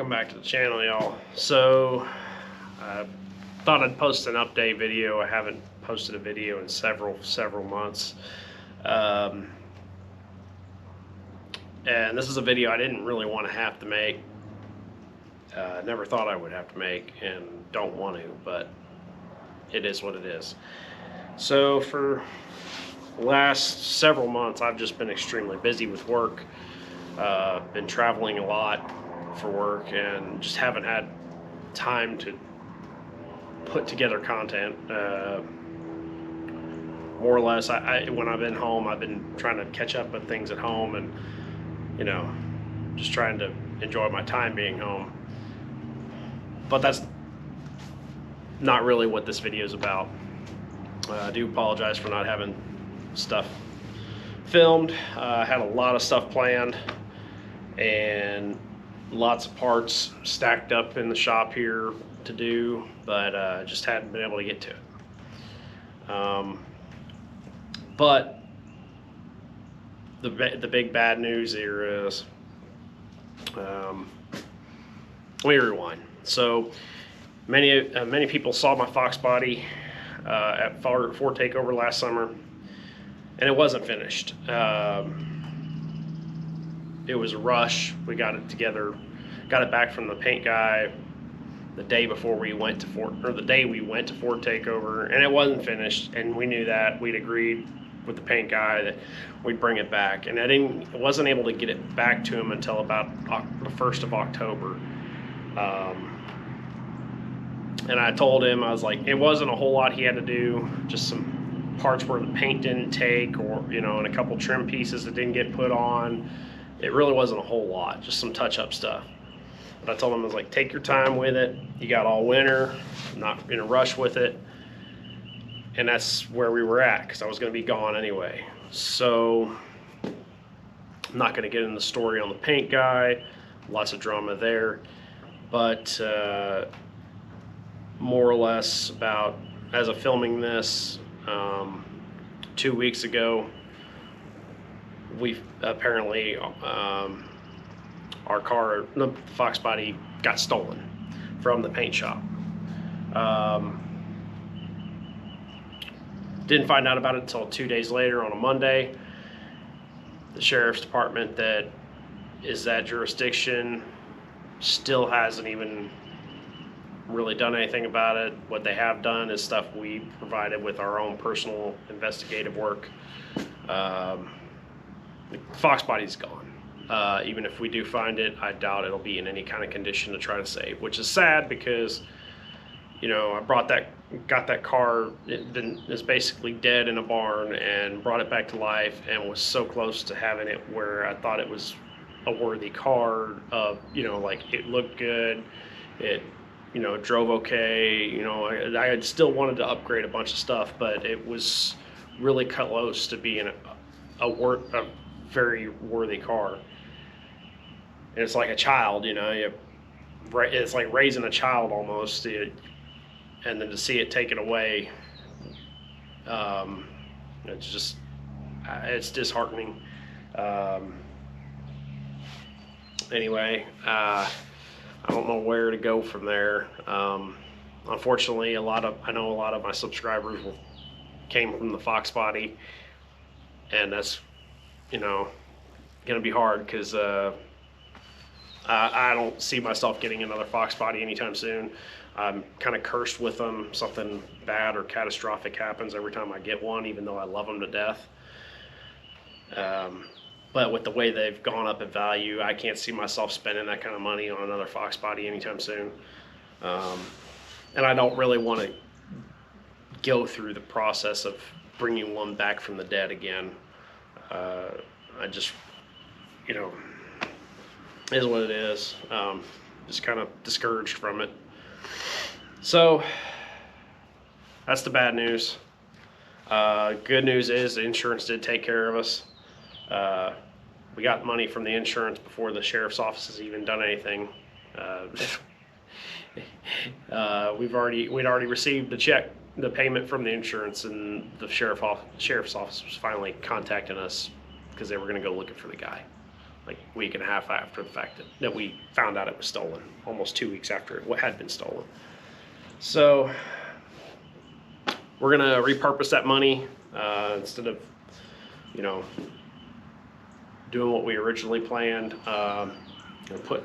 Welcome back to the channel, y'all. So I thought I'd post an update video. I haven't posted a video in several months, and this is a video I didn't really want to have to make. Never thought I would have to make, and don't want to, but it is what it is. So for the last several months, I've just been extremely busy with work. Been traveling a lot for work and just haven't had time to put together content. More or less, when I've been home, I've been trying to catch up with things at home and, just trying to enjoy my time being home. But that's not really what this video is about. I do apologize for not having stuff filmed. I had a lot of stuff planned and lots of parts stacked up in the shop here to do, but just hadn't been able to get to it. But the big bad news here is, let me rewind. So many people saw my Fox body at Ford Takeover last summer, and it wasn't finished. It was a rush. We got it together, got it back from the paint guy the day before we went to the day we went to Ford Takeover, and it wasn't finished. And we knew that. We'd agreed with the paint guy that we'd bring it back, and I wasn't able to get it back to him until about the 1st of October. And I told him, I was like, it wasn't a whole lot he had to do, just some parts where the paint didn't take, or and a couple trim pieces that didn't get put on. It really wasn't a whole lot, just some touch-up stuff. But I told him, I was like, take your time with it. You got all winter, not in a rush with it. And that's where we were at, because I was going to be gone anyway. So I'm not going to get into the story on the paint guy. Lots of drama there. But more or less about, as of filming this, 2 weeks ago, we apparently our car, the Fox body, got stolen from the paint shop. Didn't find out about it until 2 days later on a Monday. The sheriff's department that is that jurisdiction still hasn't even really done anything about it. What they have done is stuff we provided with our own personal investigative work. The Fox body's gone. Even if we do find it, I doubt it'll be in any kind of condition to try to save, which is sad because, I got that car, it's basically dead in a barn, and brought it back to life, and was so close to having it where I thought it was a worthy car of, like it looked good, it, drove okay, I had still wanted to upgrade a bunch of stuff, but it was really close to being a very worthy car. And it's like a child, it's like raising a child almost, and then to see it taken away, it's disheartening. Anyway, I don't know where to go from there. Unfortunately, I know a lot of my subscribers came from the Fox body, and that's gonna be hard because I don't see myself getting another Fox body anytime soon. I'm kind of cursed with them. Something bad or catastrophic happens every time I get one, even though I love them to death. But with the way they've gone up in value, I can't see myself spending that kind of money on another Fox body anytime soon. And I don't really want to go through the process of bringing one back from the dead again. I just, is what it is. Just kind of discouraged from it. So that's the bad news. Good news is the insurance did take care of us. We got money from the insurance before the sheriff's office has even done anything. We'd already received the payment from the insurance, and the sheriff's office was finally contacting us because they were going to go looking for the guy. like a week and a half after the fact that we found out it was stolen, almost 2 weeks after it had been stolen. So we're gonna repurpose that money instead of, you know, doing what we originally planned. And put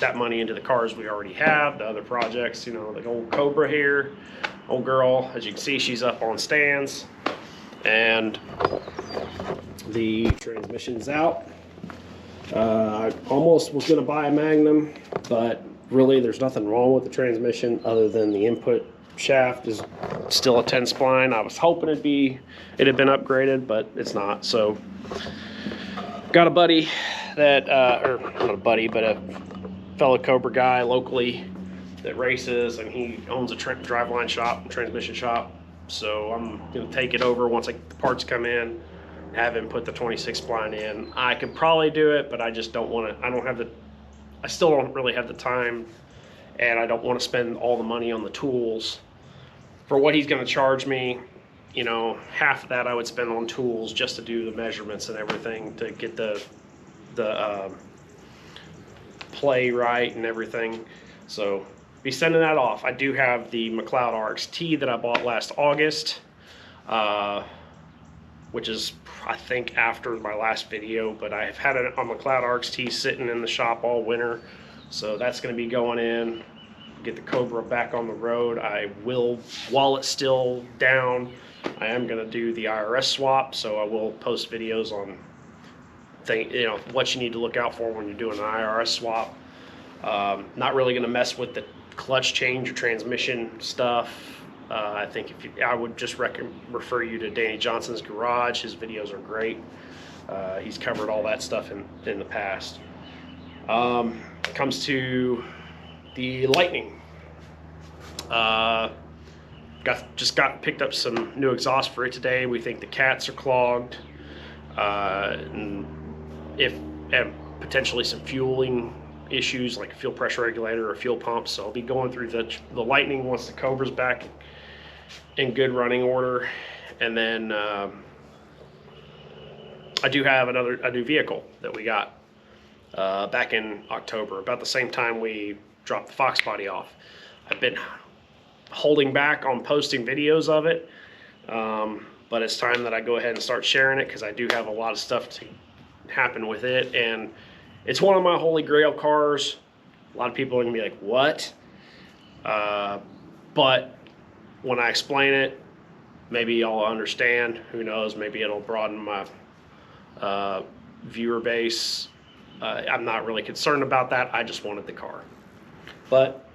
that money into the cars we already have, the other projects, you know, like old Cobra here, old girl, as you can see, she's up on stands, and the transmission's out. I almost was gonna buy a Magnum, but really there's nothing wrong with the transmission other than the input shaft is still a 10 spline. I was hoping it had been upgraded, but it's not. So got a buddy that, or not a buddy, but a fellow Cobra guy locally that races, and he owns a driveline shop and transmission shop. So I'm gonna take it over once the parts come in, have him put the 26 spline in. I could probably do it, but I just don't want to. I still don't really have the time, and I don't want to spend all the money on the tools for what he's going to charge me. You know, half of that I would spend on tools just to do the measurements and everything to get the play right and everything. So be sending that off. I do have the McLeod RX-T that I bought last August, which is, I think, after my last video, but I've had a McLeod RX-T sitting in the shop all winter. So that's going to be going in, get the Cobra back on the road. I will, while it's still down, I am going to do the IRS swap. So I will post videos on what you need to look out for when you're doing an IRS swap. Not really going to mess with the clutch change or transmission stuff. I think I would just refer you to Danny Johnson's Garage. His videos are great. He's covered all that stuff in the past. Comes to the Lightning. Picked up some new exhaust for it today. We think the cats are clogged, and potentially some fueling issues like a fuel pressure regulator or fuel pump. So I'll be going through the Lightning once the Cobra's back in good running order. And then I do have a new vehicle that we got back in October, about the same time we dropped the Fox body off. I've been holding back on posting videos of it, but it's time that I go ahead and start sharing it, because I do have a lot of stuff to happen with it, and it's one of my holy grail cars. A lot of people are gonna be like, what? But when I explain it, maybe y'all understand. Who knows? Maybe it'll broaden my viewer base. I'm not really concerned about that. I just wanted the car. But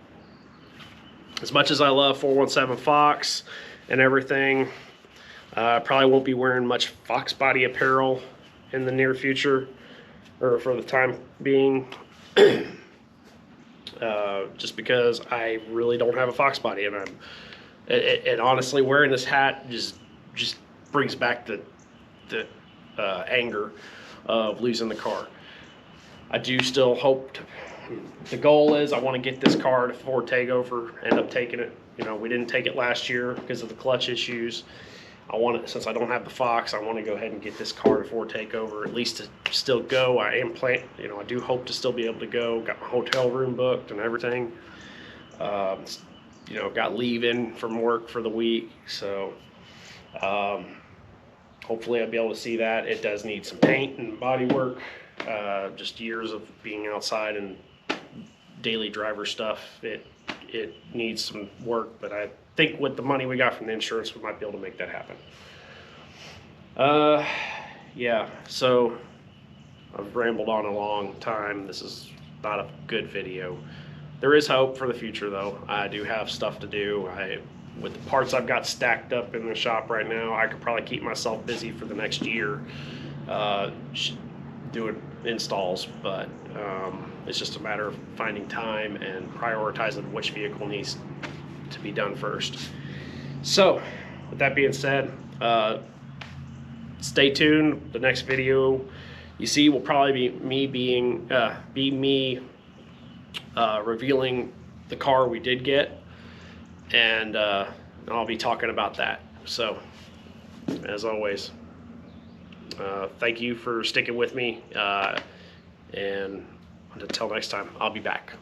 as much as I love 417 Fox and everything, I probably won't be wearing much Fox body apparel in the near future, or for the time being, just because I really don't have a Fox body, and honestly, wearing this hat just brings back the anger of losing the car. I do still hope the goal is I want to get this car to Ford Takeover, end up taking it. You know, we didn't take it last year because of the clutch issues. I want it, since I don't have the Fox, I want to go ahead and get this car to Ford Takeover, at least to still go. I do hope to still be able to go. Got my hotel room booked and everything. Got leave in from work for the week, so hopefully I'll be able to see that. It does need some paint and body work, just years of being outside and daily driver stuff. It needs some work, but I think with the money we got from the insurance, we might be able to make that happen. Yeah, so I've rambled on a long time. This is not a good video. There is hope for the future, though. I do have stuff to do. With the parts I've got stacked up in the shop right now, I could probably keep myself busy for the next year doing installs, but it's just a matter of finding time and prioritizing which vehicle needs to be done first. So with that being said, stay tuned. The next video you see will probably be me revealing the car we did get, and I'll be talking about that. So as always, thank you for sticking with me. And until next time, I'll be back.